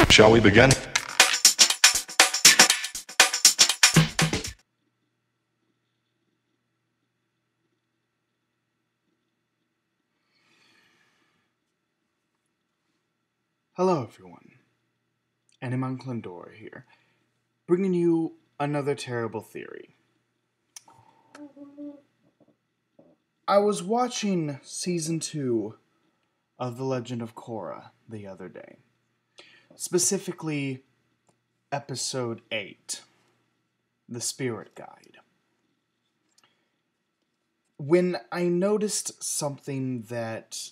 Shall we begin? Hello everyone, Animan Glendora here, bringing you another terrible theory. I was watching Season 2 of The Legend of Korra the other day, specifically Episode 8, The Spirit Guide, when I noticed something that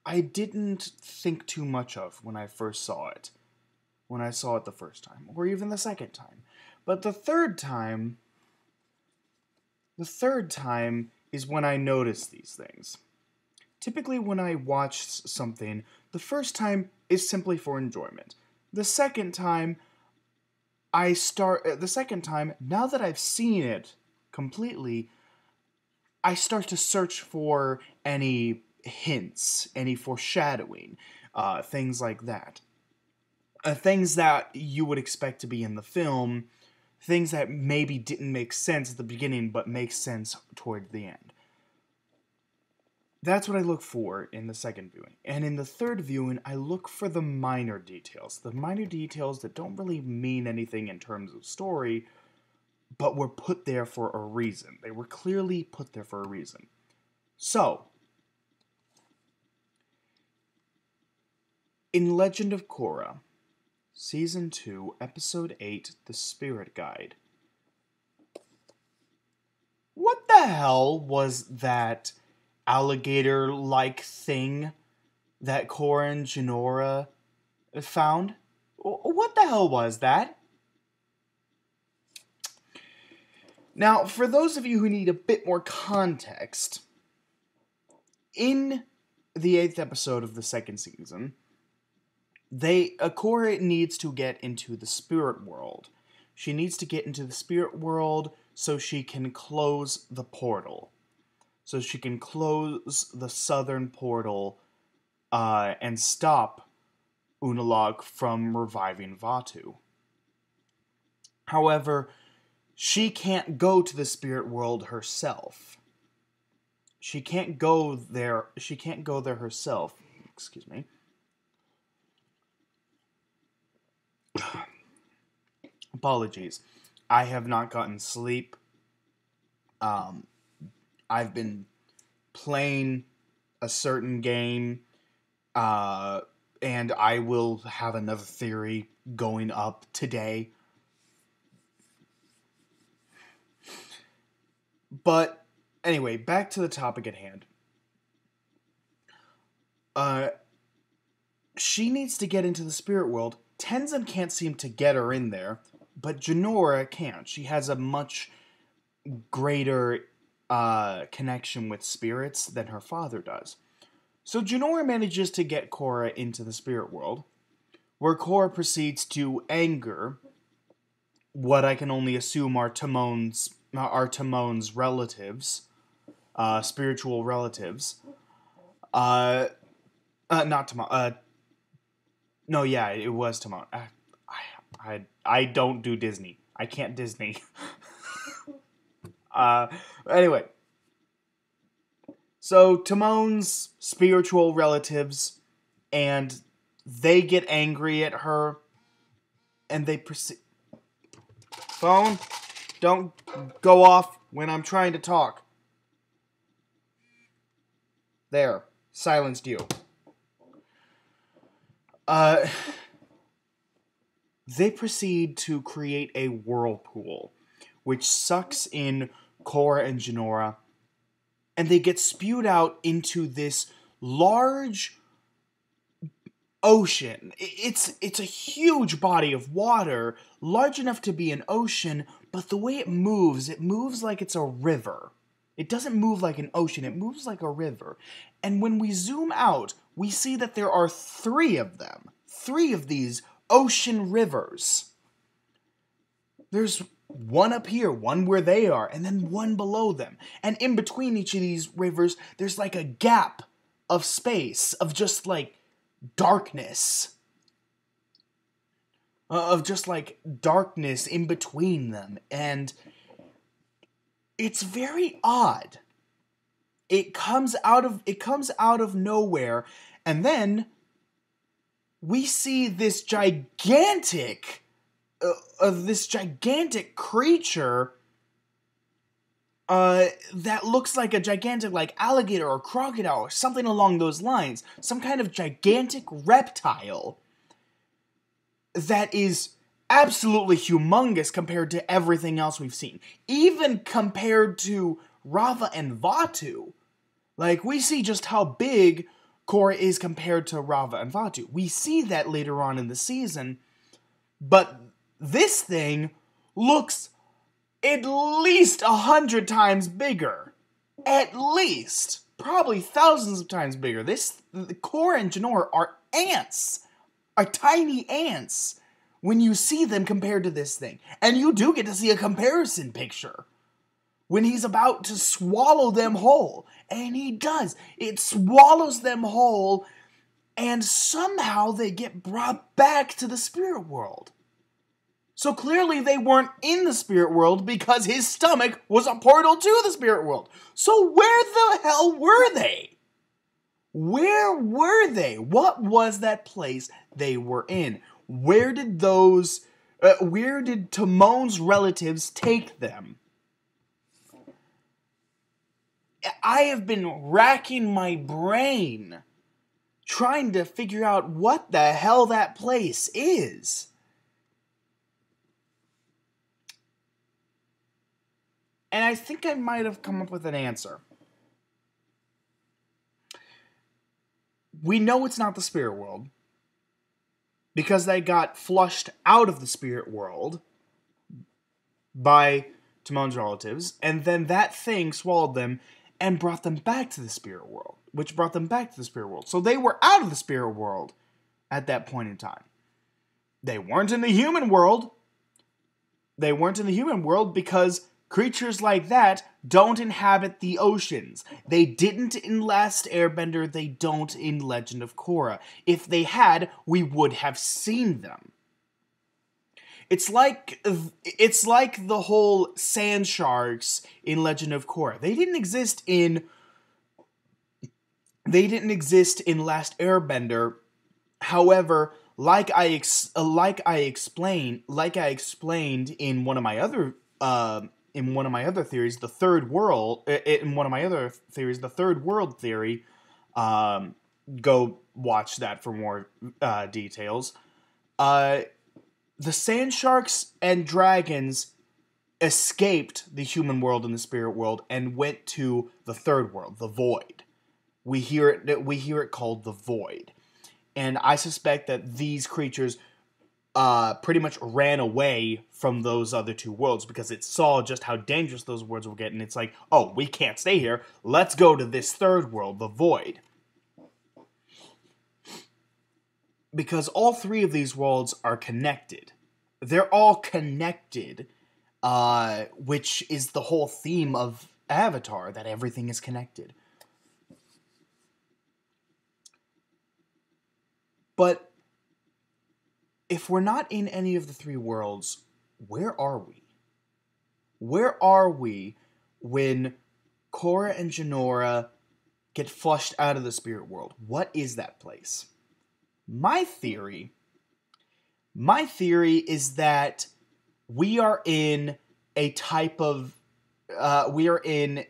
I didn't think too much of when I first saw it. When I saw it the first time, or even the second time. But the third time is when I notice these things. Typically when I watch something, the first time is simply for enjoyment. The second time, now that I've seen it completely, I start to search for any hints, any foreshadowing, things like that. Things that you would expect to be in the film, things that maybe didn't make sense at the beginning but make sense toward the end. That's what I look for in the second viewing. And in the third viewing, I look for the minor details. The minor details that don't really mean anything in terms of story, but were put there for a reason. They were clearly put there for a reason. So, in Legend of Korra, Season 2, Episode 8, The Spirit Guide. What the hell was that alligator-like thing that Korra and Jinora found? What the hell was that? Now, for those of you who need a bit more context, in the 8th episode of the second season, Korra needs to get into the spirit world. She needs to get into the spirit world so she can close the portal. So she can close the southern portal and stop Unalaq from reviving Vaatu. However, she can't go to the spirit world herself. She can't go there herself. Excuse me. Apologies. I have not gotten sleep. I've been playing a certain game, and I will have another theory going up today. But anyway, back to the topic at hand. She needs to get into the spirit world. Tenzin can't seem to get her in there, but Jinora can't. She has a much greater connection with spirits than her father does. So Jinora manages to get Korra into the spirit world, where Korra proceeds to anger what I can only assume are Timon's relatives, spiritual relatives. Not Timon. No, yeah, it was Timon. I don't do Disney. I can't Disney. Anyway. So, Timon's spiritual relatives, and they get angry at her, and they proceed... Phone, don't go off when I'm trying to talk. There, silenced you. They proceed to create a whirlpool, which sucks in Korra and Jinora, and they get spewed out into this large ocean. It's a huge body of water, large enough to be an ocean, but the way it moves like it's a river. It doesn't move like an ocean, it moves like a river. And when we zoom out, we see that there are 3 of them. 3 of these ocean rivers. There's one up here, one where they are, and then one below them. And in between each of these rivers, there's like a gap of space, of just like darkness. Of just like darkness in between them. And it's very odd. It comes out of nowhere, and then we see this gigantic creature that looks like a gigantic like alligator or crocodile or something along those lines. Some kind of gigantic reptile that is absolutely humongous compared to everything else we've seen. Even compared to Rava and Vatu. Like, we see just how big Korra is compared to Rava and Vatu. We see that later on in the season. But this thing looks at least 100 times bigger. At least. Probably thousands of times bigger. Korra and Jinora are ants. Are tiny ants when you see them compared to this thing. And you do get to see a comparison picture when he's about to swallow them whole. And he does. It swallows them whole, and somehow they get brought back to the spirit world. So clearly they weren't in the spirit world because his stomach was a portal to the spirit world. So where the hell were they? Where were they? What was that place they were in? Where did Timon's relatives take them? I have been racking my brain trying to figure out what the hell that place is. And I think I might have come up with an answer. We know it's not the spirit world because they got flushed out of the spirit world by Timon's relatives, and then that thing swallowed them and brought them back to the spirit world, which brought them back to the spirit world. So they were out of the spirit world at that point in time. They weren't in the human world. They weren't in the human world because creatures like that don't inhabit the oceans. They didn't in Last Airbender. They don't in Legend of Korra. If they had, we would have seen them. It's like the whole sand sharks in Legend of Korra. They didn't exist in Last Airbender. However, like I explained in one of my other theories, the third world theory. Go watch that for more details. The sand sharks and dragons escaped the human world and the spirit world and went to the third world, the void. We hear it called the void. And I suspect that these creatures pretty much ran away from those other two worlds because it saw just how dangerous those worlds were getting. It's like, oh, we can't stay here. Let's go to this third world, the void. Because all three of these worlds are connected. They're all connected, which is the whole theme of Avatar, that everything is connected. But if we're not in any of the three worlds, where are we? Where are we when Korra and Jinora get flushed out of the spirit world? What is that place? My theory is that we are in a type of, we are in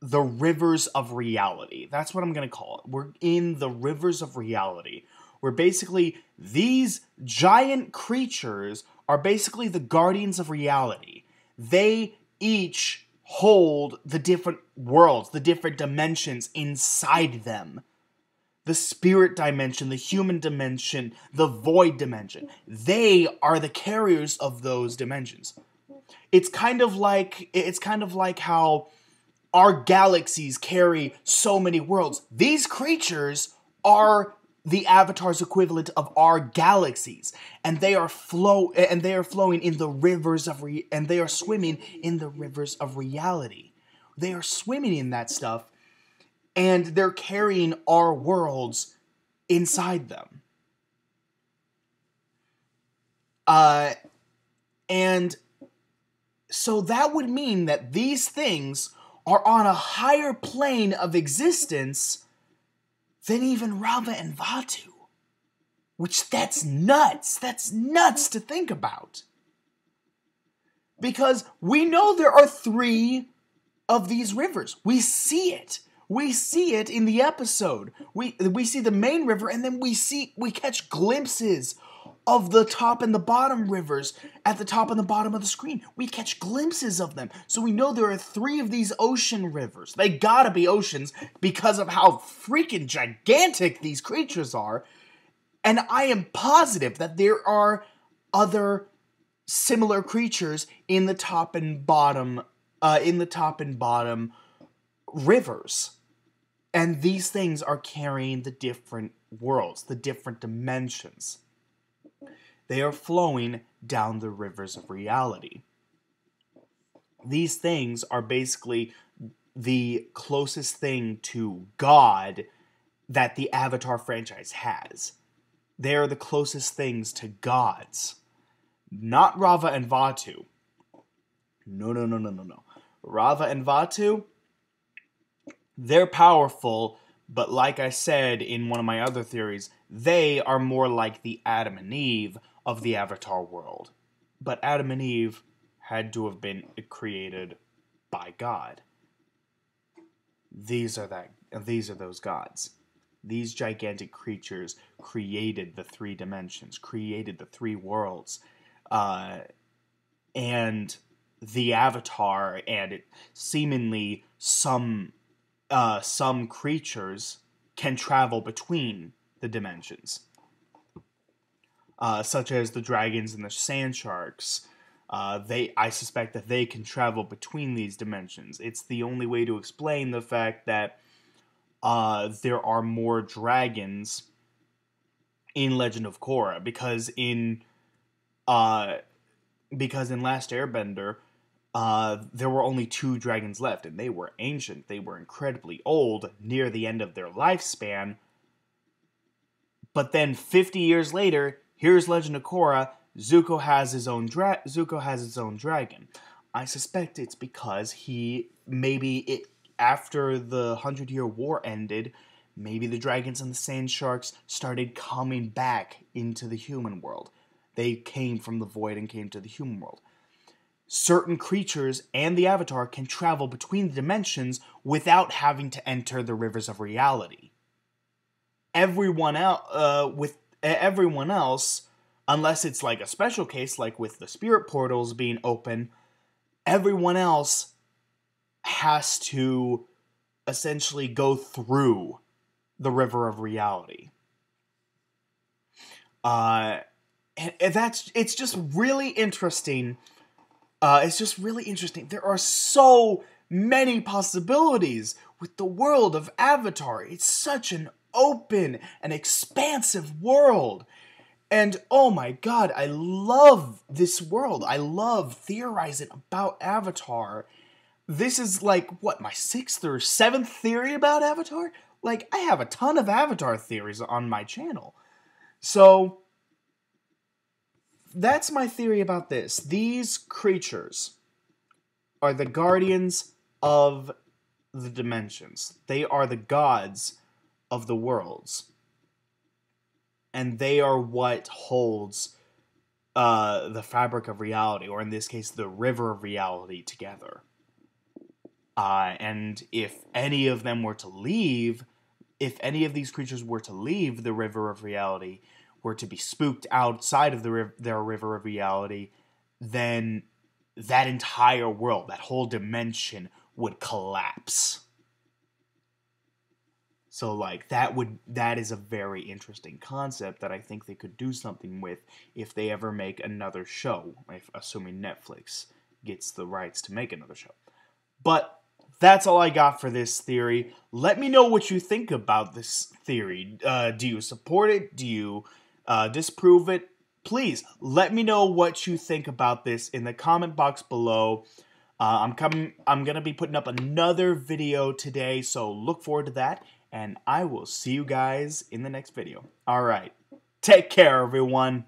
the rivers of reality. That's what I'm going to call it. We're in the rivers of reality, where basically these giant creatures are basically the guardians of reality. They each hold the different worlds, the different dimensions inside them. The spirit dimension, the human dimension, the void dimension. They are the carriers of those dimensions. It's kind of like how our galaxies carry so many worlds. These creatures are the Avatar's equivalent of our galaxies, and they are flowing in the rivers of and they are swimming in the rivers of reality. They are swimming in that stuff. And they're carrying our worlds inside them. And so that would mean that these things are on a higher plane of existence than even Rava and Vatu. Which, that's nuts. That's nuts to think about. Because we know there are 3 of these rivers. We see it. We see it in the episode. We see the main river, and then we catch glimpses of the top and the bottom rivers at the top and the bottom of the screen. We catch glimpses of them. So we know there are 3 of these ocean rivers. They gotta be oceans because of how freaking gigantic these creatures are. And I am positive that there are other similar creatures in the top and bottom rivers. And these things are carrying the different worlds, the different dimensions. They are flowing down the rivers of reality. These things are basically the closest thing to God that the Avatar franchise has. They are the closest things to gods. Not Rava and Vatu. No. Rava and Vatu, they're powerful, but like I said in one of my other theories, they are more like the Adam and Eve of the Avatar world. But Adam and Eve had to have been created by God. These are those gods. These gigantic creatures created the 3 dimensions, created the 3 worlds, and the Avatar, and seemingly some creatures can travel between the dimensions, such as the dragons and the sand sharks. I suspect that they can travel between these dimensions. It's the only way to explain the fact that there are more dragons in Legend of Korra, because in Last Airbender, there were only 2 dragons left, and they were ancient. They were incredibly old, near the end of their lifespan. But then 50 years later, here's Legend of Korra. Zuko has his own dragon. I suspect it's because after the 100-Year War ended, maybe the dragons and the sand sharks started coming back into the human world. They came from the void and came to the human world. Certain creatures and the Avatar can travel between the dimensions without having to enter the rivers of reality. Everyone else, unless it's like a special case, like with the spirit portals being open, everyone else has to essentially go through the river of reality. It's just really interesting. There are so many possibilities with the world of Avatar. It's such an open and expansive world. And oh my god, I love this world. I love theorizing about Avatar. This is like, what, my 6th or 7th theory about Avatar? Like, I have a ton of Avatar theories on my channel. So, that's my theory about this. These creatures are the guardians of the dimensions. They are the gods of the worlds. And they are what holds the fabric of reality, or in this case, the river of reality, together. And if any of them were to leave, if any of these creatures were to leave the river of reality, were to be spooked outside of their river of reality, then that entire world, that whole dimension, would collapse. So, like, that is a very interesting concept that I think they could do something with if they ever make another show, assuming Netflix gets the rights to make another show. But that's all I got for this theory. Let me know what you think about this theory. Do you support it? Do you disprove it? Please let me know what you think about this in the comment box below. I'm gonna be putting up another video today, so look forward to that. and I will see you guys in the next video. Alright, take care everyone!